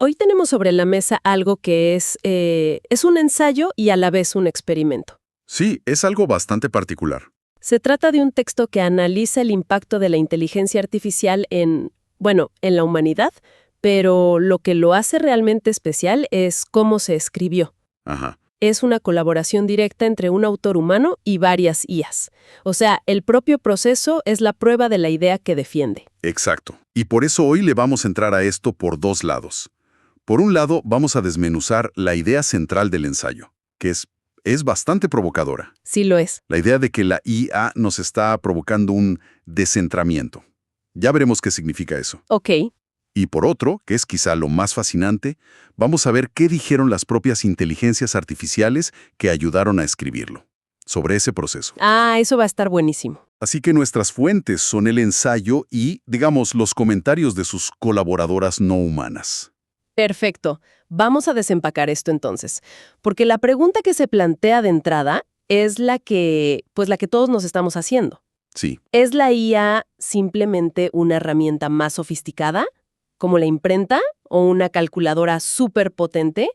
Hoy tenemos sobre la mesa algo que es un ensayo y a la vez un experimento. Sí, es algo bastante particular. Se trata de un texto que analiza el impacto de la inteligencia artificial en la humanidad, pero lo que lo hace realmente especial es cómo se escribió. Ajá, Es una colaboración directa entre un autor humano y varias IAs. O sea, el propio proceso es la prueba de la idea que defiende. exacto. Y por eso hoy le vamos a entrar a esto por dos lados. Por un lado, vamos a desmenuzar la idea central del ensayo, que es bastante provocadora. Sí lo es. La idea de que la IA nos está provocando un descentramiento. Ya veremos qué significa eso. Ok. Y por otro, que es quizá lo más fascinante, vamos a ver qué dijeron las propias inteligencias artificiales que ayudaron a escribirlo, sobre ese proceso. Ah, eso va a estar buenísimo. Así que nuestras fuentes son el ensayo y, digamos, los comentarios de sus colaboradoras no humanas. Perfecto. Vamos a desempacar esto entonces, porque la pregunta que se plantea de entrada es la que todos nos estamos haciendo. Sí, ¿Es la IA simplemente una herramienta más sofisticada, como la imprenta, o una calculadora súper potente?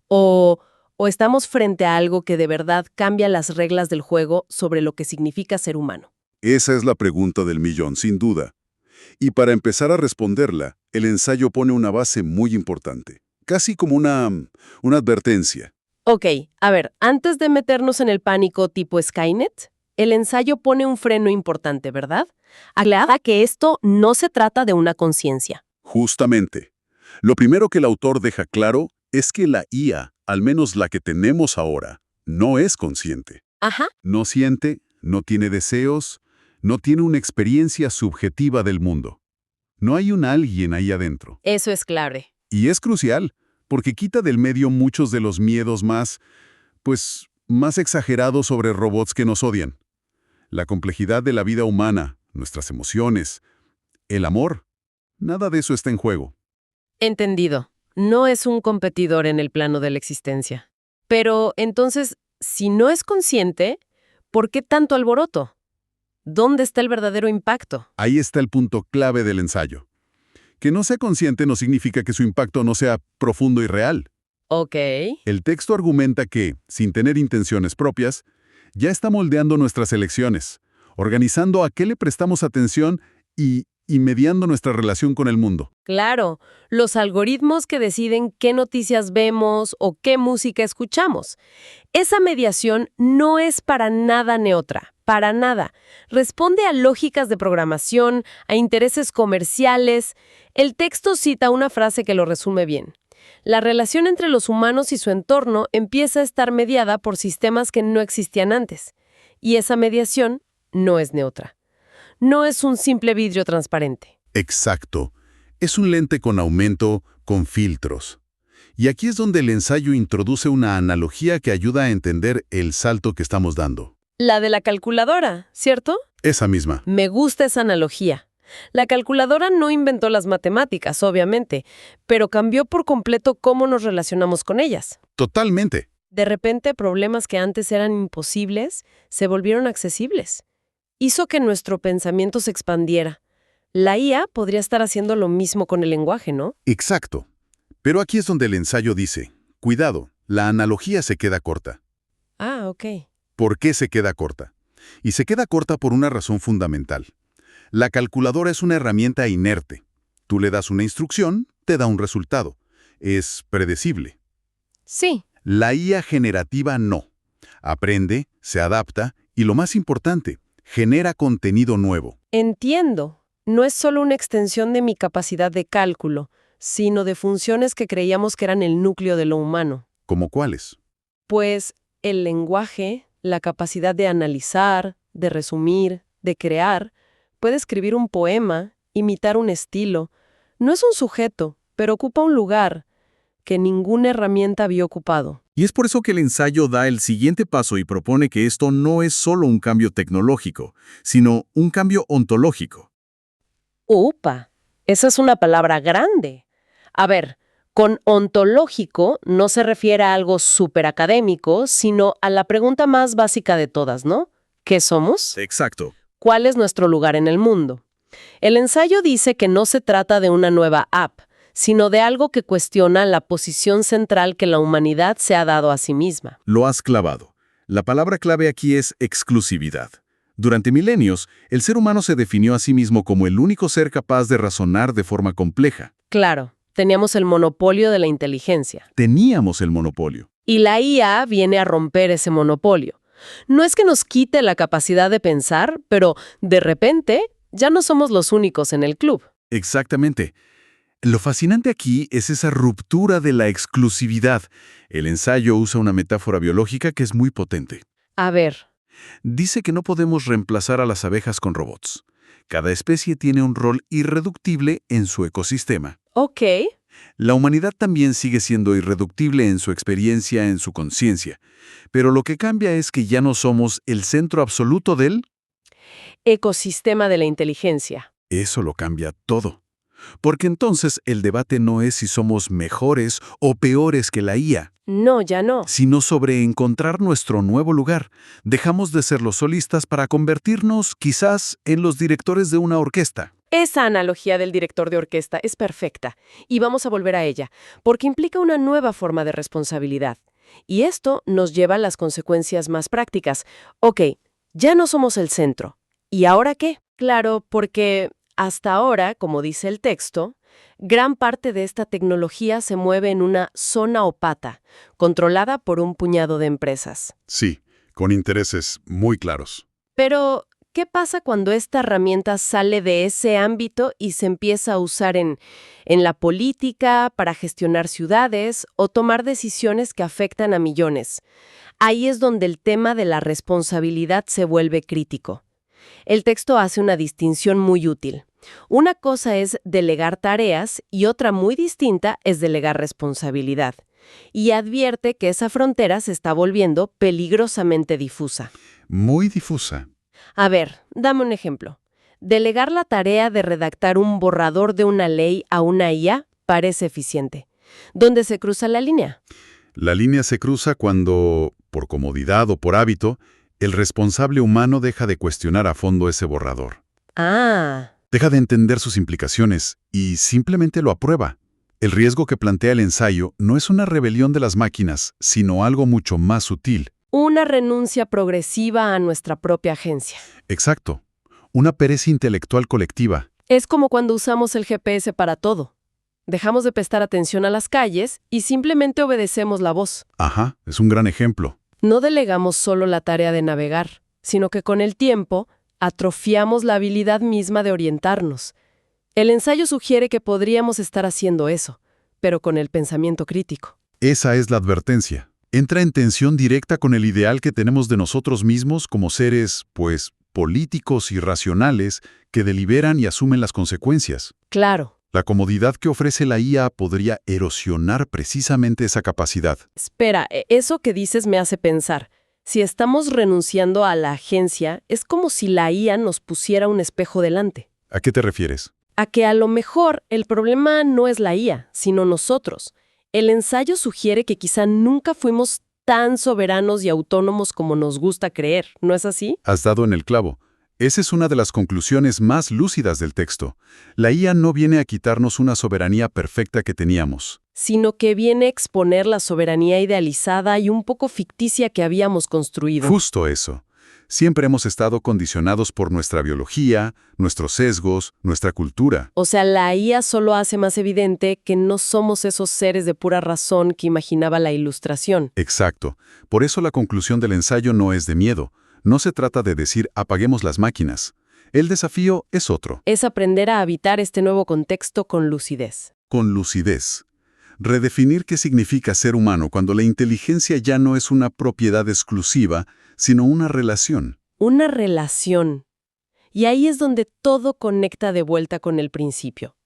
¿O estamos frente a algo que de verdad cambia las reglas del juego sobre lo que significa ser humano? esa es la pregunta del millón, sin duda. Y para empezar a responderla, el ensayo pone una base muy importante, casi como una advertencia. Ok, a ver, antes de meternos en el pánico tipo Skynet, el ensayo pone un freno importante, ¿verdad? Aclara que esto no se trata de una conciencia. Justamente. Lo primero que el autor deja claro es que la IA, al menos la que tenemos ahora, no es consciente. Ajá. No siente, no tiene deseos, no tiene una experiencia subjetiva del mundo. No hay un alguien ahí adentro. Eso es clave. Y es crucial, porque quita del medio muchos de los miedos más exagerados sobre robots que nos odian. La complejidad de la vida humana, nuestras emociones, el amor, nada de eso está en juego. Entendido. No es un competidor en el plano de la existencia. Pero entonces, si no es consciente, ¿por qué tanto alboroto? ¿Dónde está el verdadero impacto? Ahí está el punto clave del ensayo. Que no sea consciente no significa que su impacto no sea profundo y real. Ok. El texto argumenta que, sin tener intenciones propias, ya está moldeando nuestras elecciones, organizando a qué le prestamos atención y mediando nuestra relación con el mundo. Claro, los algoritmos que deciden qué noticias vemos o qué música escuchamos. Esa mediación no es para nada neutra, para nada. Responde a lógicas de programación, a intereses comerciales. El texto cita una frase que lo resume bien. La relación entre los humanos y su entorno empieza a estar mediada por sistemas que no existían antes. Y esa mediación no es neutra. No es un simple vidrio transparente. Exacto. Es un lente con aumento, con filtros. Y aquí es donde el ensayo introduce una analogía que ayuda a entender el salto que estamos dando. La de la calculadora, ¿cierto? Esa misma. Me gusta esa analogía. La calculadora no inventó las matemáticas, obviamente, pero cambió por completo cómo nos relacionamos con ellas. Totalmente. De repente, problemas que antes eran imposibles se volvieron accesibles. Hizo que nuestro pensamiento se expandiera. La IA podría estar haciendo lo mismo con el lenguaje, ¿no? Exacto. Pero aquí es donde el ensayo dice, cuidado, la analogía se queda corta. Ah, ok. ¿Por qué se queda corta? Y se queda corta por una razón fundamental. La calculadora es una herramienta inerte. Tú le das una instrucción, te da un resultado. Es predecible. Sí. La IA generativa no. Aprende, se adapta y, lo más importante, genera contenido nuevo. Entiendo. No es solo una extensión de mi capacidad de cálculo, sino de funciones que creíamos que eran el núcleo de lo humano. ¿Cómo cuáles? Pues el lenguaje, la capacidad de analizar, de resumir, de crear, puede escribir un poema, imitar un estilo. No es un sujeto, pero ocupa un lugar que ninguna herramienta había ocupado. Y es por eso que el ensayo da el siguiente paso y propone que esto no es solo un cambio tecnológico, sino un cambio ontológico. ¡Upa! Esa es una palabra grande. A ver, con ontológico no se refiere a algo súper académico, sino a la pregunta más básica de todas, ¿no? ¿Qué somos? Exacto. ¿Cuál es nuestro lugar en el mundo? El ensayo dice que no se trata de una nueva app, sino de algo que cuestiona la posición central que la humanidad se ha dado a sí misma. Lo has clavado. La palabra clave aquí es exclusividad. Durante milenios, el ser humano se definió a sí mismo como el único ser capaz de razonar de forma compleja. Claro, teníamos el monopolio de la inteligencia. Teníamos el monopolio. Y la IA viene a romper ese monopolio. No es que nos quite la capacidad de pensar, pero de repente ya no somos los únicos en el club. Exactamente. Lo fascinante aquí es esa ruptura de la exclusividad. El ensayo usa una metáfora biológica que es muy potente. A ver, Dice que no podemos reemplazar a las abejas con robots. Cada especie tiene un rol irreductible en su ecosistema. ok. La humanidad también sigue siendo irreductible en su experiencia, en su conciencia. Pero lo que cambia es que ya no somos el centro absoluto del... Ecosistema de la inteligencia. Eso lo cambia todo. Porque entonces el debate no es si somos mejores o peores que la IA, No, ya no. sino sobre encontrar nuestro nuevo lugar. Dejamos de ser los solistas para convertirnos, quizás, en los directores de una orquesta. Esa analogía del director de orquesta es perfecta, y vamos a volver a ella, porque implica una nueva forma de responsabilidad. Y esto nos lleva a las consecuencias más prácticas. Ok, ya no somos el centro. ¿Y ahora qué? Claro, porque hasta ahora, como dice el texto, gran parte de esta tecnología se mueve en una zona opata, controlada por un puñado de empresas. Sí, con intereses muy claros. Pero, ¿qué pasa cuando esta herramienta sale de ese ámbito y se empieza a usar en la política, para gestionar ciudades o tomar decisiones que afectan a millones? Ahí es donde el tema de la responsabilidad se vuelve crítico. El texto hace una distinción muy útil. Una cosa es delegar tareas y otra muy distinta es delegar responsabilidad. Y advierte que esa frontera se está volviendo peligrosamente difusa. Muy difusa. A ver, dame un ejemplo. Delegar la tarea de redactar un borrador de una ley a una IA parece eficiente. ¿Dónde se cruza la línea? La línea se cruza cuando, por comodidad o por hábito, el responsable humano deja de cuestionar a fondo ese borrador. Ah, Deja de entender sus implicaciones y simplemente lo aprueba. El riesgo que plantea el ensayo no es una rebelión de las máquinas, sino algo mucho más sutil. una renuncia progresiva a nuestra propia agencia. Exacto. Una pereza intelectual colectiva. Es como cuando usamos el GPS para todo. Dejamos de prestar atención a las calles y simplemente obedecemos la voz. Ajá, es un gran ejemplo. No delegamos solo la tarea de navegar, sino que con el tiempo atrofiamos la habilidad misma de orientarnos. El ensayo sugiere que podríamos estar haciendo eso, pero con el pensamiento crítico. Esa es la advertencia. Entra en tensión directa con el ideal que tenemos de nosotros mismos como seres, pues, políticos y racionales que deliberan y asumen las consecuencias. Claro. La comodidad que ofrece la IA podría erosionar precisamente esa capacidad. Espera, eso que dices me hace pensar. Si estamos renunciando a la agencia, es como si la IA nos pusiera un espejo delante. ¿A qué te refieres? A que a lo mejor el problema no es la IA, sino nosotros. El ensayo sugiere que quizá nunca fuimos tan soberanos y autónomos como nos gusta creer, ¿no es así? Has dado en el clavo. Esa es una de las conclusiones más lúcidas del texto. La IA no viene a quitarnos una soberanía perfecta que teníamos. Sino que viene a exponer la soberanía idealizada y un poco ficticia que habíamos construido. Justo eso. Siempre hemos estado condicionados por nuestra biología, nuestros sesgos, nuestra cultura. O sea, la IA solo hace más evidente que no somos esos seres de pura razón que imaginaba la Ilustración. Exacto. Por eso la conclusión del ensayo no es de miedo. No se trata de decir apaguemos las máquinas. El desafío es otro. Es aprender a habitar este nuevo contexto con lucidez. Con lucidez. Redefinir qué significa ser humano cuando la inteligencia ya no es una propiedad exclusiva, sino una relación. Una relación. Y ahí es donde todo conecta de vuelta con el principio.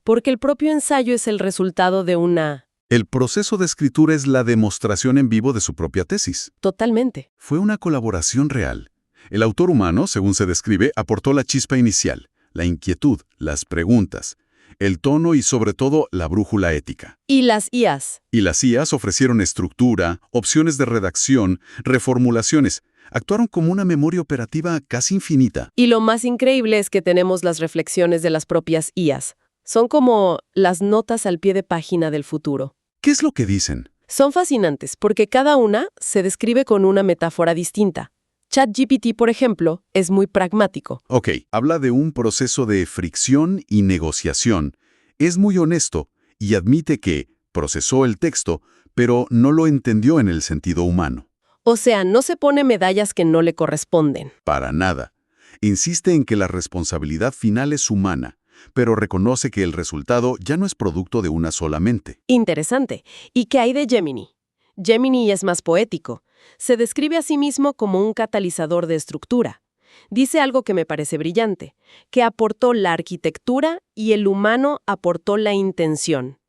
Porque el propio ensayo es el resultado de una... El proceso de escritura es la demostración en vivo de su propia tesis. Totalmente. Fue una colaboración real. El autor humano, según se describe, aportó la chispa inicial, la inquietud, las preguntas, el tono y sobre todo la brújula ética. Y las IAs. Y las IAs ofrecieron estructura, opciones de redacción, reformulaciones. Actuaron como una memoria operativa casi infinita. Y lo más increíble es que tenemos las reflexiones de las propias IAs. Son como las notas al pie de página del futuro. ¿Qué es lo que dicen? Son fascinantes porque cada una se describe con una metáfora distinta. ChatGPT, por ejemplo, es muy pragmático. Ok, habla de un proceso de fricción y negociación. Es muy honesto y admite que procesó el texto, pero no lo entendió en el sentido humano. O sea, no se pone medallas que no le corresponden. Para nada. Insiste en que la responsabilidad final es humana, pero reconoce que el resultado ya no es producto de una sola mente. Interesante. ¿Y qué hay de Gemini? Gemini es más poético. Se describe a sí mismo como un catalizador de estructura. Dice algo que me parece brillante, que aportó la arquitectura y el humano aportó la intención.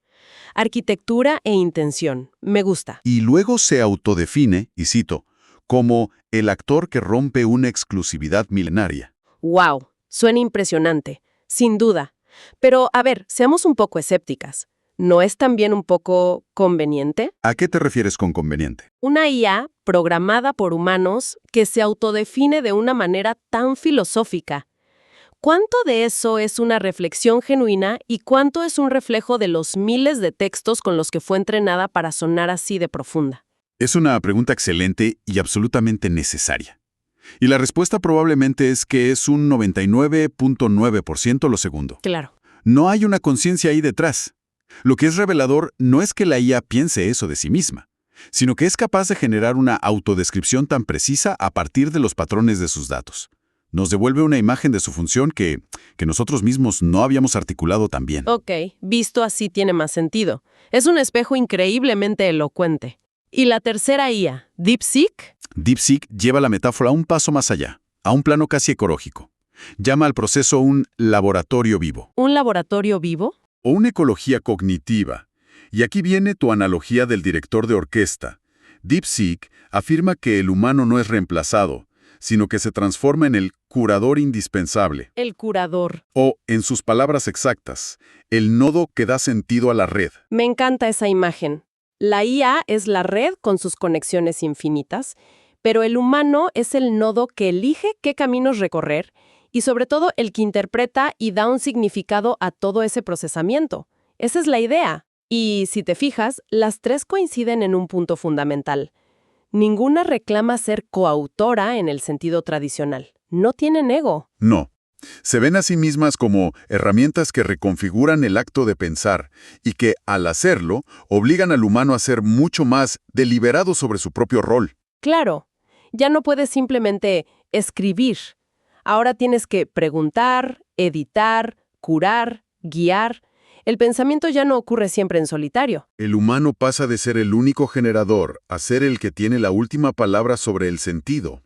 Arquitectura e intención. Me gusta. Y luego se autodefine, y cito, como el actor que rompe una exclusividad milenaria. ¡Wow! Suena impresionante. Sin duda. Pero, a ver, seamos un poco escépticas. ¿No es también un poco conveniente? ¿A qué te refieres con conveniente? Una IA programada por humanos que se autodefine de una manera tan filosófica. ¿Cuánto de eso es una reflexión genuina y cuánto es un reflejo de los miles de textos con los que fue entrenada para sonar así de profunda? Es una pregunta excelente y absolutamente necesaria. Y la respuesta probablemente es que es un 99.9% lo segundo. Claro. No hay una conciencia ahí detrás. Lo que es revelador no es que la IA piense eso de sí misma, sino que es capaz de generar una autodescripción tan precisa a partir de los patrones de sus datos. Nos devuelve una imagen de su función que nosotros mismos no habíamos articulado tan bien. Ok, visto así tiene más sentido. Es un espejo increíblemente elocuente. ¿Y la tercera IA, DeepSeek? DeepSeek lleva la metáfora un paso más allá, a un plano casi ecológico. Llama al proceso un laboratorio vivo. ¿Un laboratorio vivo? O una ecología cognitiva. Y aquí viene tu analogía del director de orquesta. DeepSeek afirma que el humano no es reemplazado, sino que se transforma en el curador indispensable. El curador. O, en sus palabras exactas, el nodo que da sentido a la red. Me encanta esa imagen. La IA es la red con sus conexiones infinitas, pero el humano es el nodo que elige qué caminos recorrer y sobre todo el que interpreta y da un significado a todo ese procesamiento. Esa es la idea. Y si te fijas, las tres coinciden en un punto fundamental. Ninguna reclama ser coautora en el sentido tradicional. No tienen ego. No. Se ven a sí mismas como herramientas que reconfiguran el acto de pensar y que, al hacerlo, obligan al humano a ser mucho más deliberado sobre su propio rol. Claro, ya no puedes simplemente escribir. Ahora tienes que preguntar, editar, curar, guiar. El pensamiento ya no ocurre siempre en solitario. El humano pasa de ser el único generador a ser el que tiene la última palabra sobre el sentido,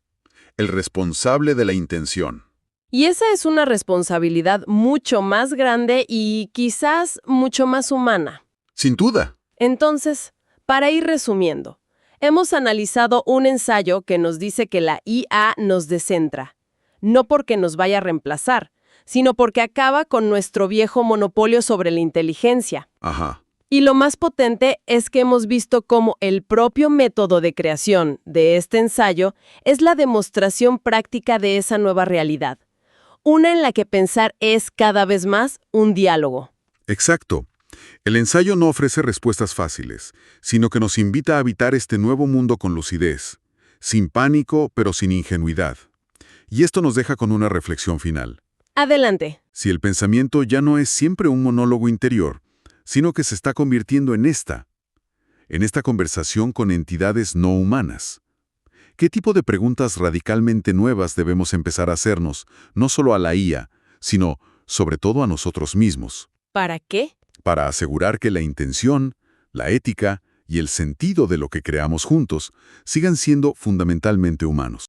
el responsable de la intención. Y esa es una responsabilidad mucho más grande y quizás mucho más humana. Sin duda. Entonces, para ir resumiendo, hemos analizado un ensayo que nos dice que la IA nos descentra, no porque nos vaya a reemplazar, sino porque acaba con nuestro viejo monopolio sobre la inteligencia. Ajá. Y lo más potente es que hemos visto cómo el propio método de creación de este ensayo es la demostración práctica de esa nueva realidad. Una en la que pensar es cada vez más un diálogo. Exacto. El ensayo no ofrece respuestas fáciles, sino que nos invita a habitar este nuevo mundo con lucidez, sin pánico, pero sin ingenuidad. Y esto nos deja con una reflexión final. Adelante. Si el pensamiento ya no es siempre un monólogo interior, sino que se está convirtiendo en esta conversación con entidades no humanas. ¿Qué tipo de preguntas radicalmente nuevas debemos empezar a hacernos, no solo a la IA, sino, sobre todo, a nosotros mismos? ¿Para qué? Para asegurar que la intención, la ética y el sentido de lo que creamos juntos sigan siendo fundamentalmente humanos.